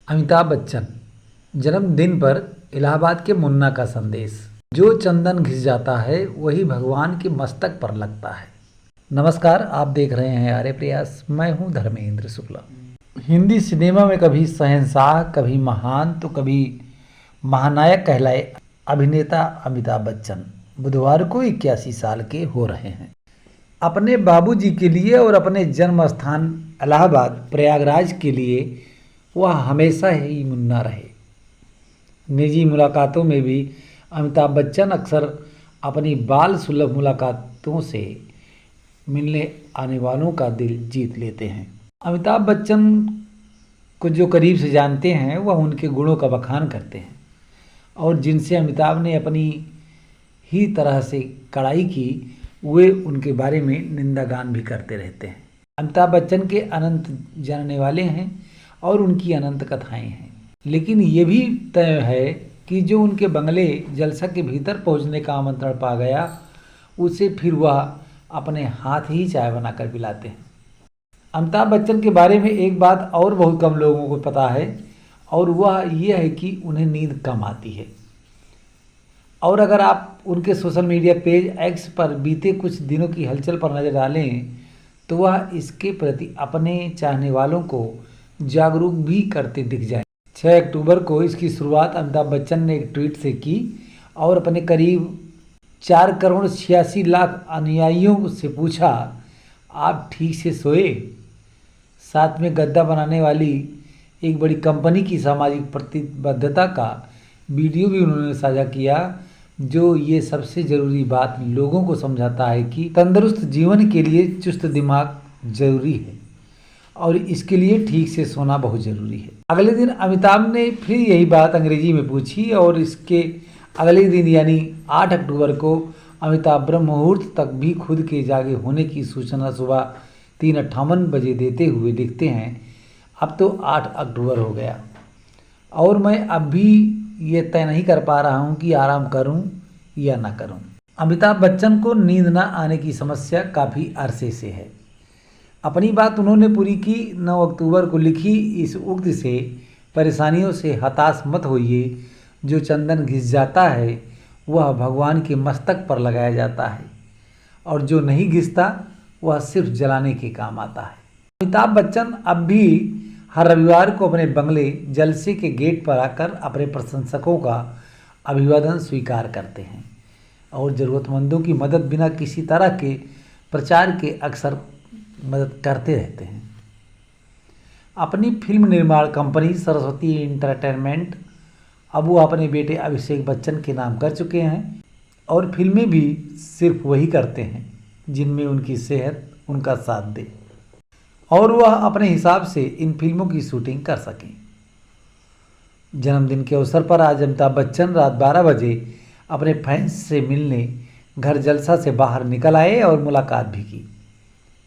अमिताभ बच्चन जन्मदिन पर इलाहाबाद के मुन्ना का संदेश। जो चंदन घिस जाता है वही भगवान के मस्तक पर लगता है। नमस्कार, आप देख रहे हैं आर्य प्रयास। मैं हूं धर्मेंद्र शुक्ला। हिंदी सिनेमा में कभी शहंशाह, कभी महान तो कभी महानायक कहलाए अभिनेता अमिताभ बच्चन बुधवार को 81 साल के हो रहे हैं। अपने बाबूजी के लिए और अपने जन्म स्थान इलाहाबाद प्रयागराज के लिए वह हमेशा ही मुन्ना रहे। निजी मुलाकातों में भी अमिताभ बच्चन अक्सर अपनी बाल सुलभ मुलाकातों से मिलने आने वालों का दिल जीत लेते हैं। अमिताभ बच्चन को जो करीब से जानते हैं वह उनके गुणों का बखान करते हैं और जिनसे अमिताभ ने अपनी ही तरह से कड़ाई की वे उनके बारे में निंदागान भी करते रहते हैं। अमिताभ बच्चन के अनंत जानने वाले हैं और उनकी अनंत कथाएं हैं, लेकिन ये भी तय है कि जो उनके बंगले जलसा के भीतर पहुंचने का आमंत्रण पा गया उसे फिर वह अपने हाथ ही चाय बनाकर पिलाते हैं। अमिताभ बच्चन के बारे में एक बात और बहुत कम लोगों को पता है और वह यह है कि उन्हें नींद कम आती है। और अगर आप उनके सोशल मीडिया पेज एक्स पर बीते कुछ दिनों की हलचल पर नज़र डालें तो वह इसके प्रति अपने चाहने वालों को जागरूक भी करते दिख जाए। 6 अक्टूबर को इसकी शुरुआत अमिताभ बच्चन ने एक ट्वीट से की और अपने करीब 4 करोड़ 86 लाख अनुयायियों से पूछा, आप ठीक से सोए? साथ में गद्दा बनाने वाली एक बड़ी कंपनी की सामाजिक प्रतिबद्धता का वीडियो भी उन्होंने साझा किया, जो ये सबसे ज़रूरी बात लोगों को समझाता है कि तंदुरुस्त जीवन के लिए चुस्त दिमाग जरूरी है और इसके लिए ठीक से सोना बहुत ज़रूरी है। अगले दिन अमिताभ ने फिर यही बात अंग्रेजी में पूछी और इसके अगले दिन यानी 8 अक्टूबर को अमिताभ ब्रह्म मुहूर्त तक भी खुद के जागे होने की सूचना सुबह 3:58 बजे देते हुए दिखते हैं। अब तो 8 अक्टूबर हो गया और मैं अब भी ये तय नहीं कर पा रहा हूँ कि आराम करूँ या ना करूँ। अमिताभ बच्चन को नींद न आने की समस्या काफ़ी अरसे से है। अपनी बात उन्होंने पूरी की। 9 अक्टूबर को लिखी इस उक्ति से परेशानियों से हताश मत होइए। जो चंदन घिस जाता है वह भगवान के मस्तक पर लगाया जाता है और जो नहीं घिसता वह सिर्फ जलाने के काम आता है। अमिताभ बच्चन अब भी हर रविवार को अपने बंगले जलसे के गेट पर आकर अपने प्रशंसकों का अभिवादन स्वीकार करते हैं और ज़रूरतमंदों की मदद बिना किसी तरह के प्रचार के अक्सर मदद करते रहते हैं। अपनी फिल्म निर्माण कंपनी सरस्वती एंटरटेनमेंट अब वो अपने बेटे अभिषेक बच्चन के नाम कर चुके हैं और फिल्में भी सिर्फ वही करते हैं जिनमें उनकी सेहत उनका साथ दे और वह अपने हिसाब से इन फिल्मों की शूटिंग कर सकें। जन्मदिन के अवसर पर आज अमिताभ बच्चन रात 12 बजे अपने फैंस से मिलने घर जलसा से बाहर निकल आए और मुलाकात भी की,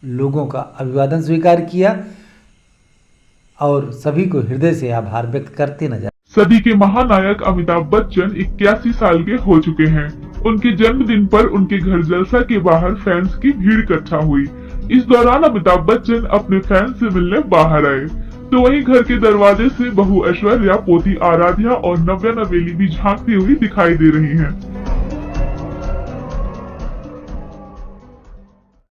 लोगों का अभिवादन स्वीकार किया और सभी को हृदय से आभार व्यक्त करते नजर। सदी के महानायक अमिताभ बच्चन 81 साल के हो चुके हैं। उनके जन्मदिन पर उनके घर जलसा के बाहर फैंस की भीड़ इकट्ठा हुई। इस दौरान अमिताभ बच्चन अपने फैंस से मिलने बाहर आए तो वहीं घर के दरवाजे से बहू ऐश्वर्या, पोती आराध्या और नव्या नवेली भी झांकती हुई दिखाई दे रही हैं।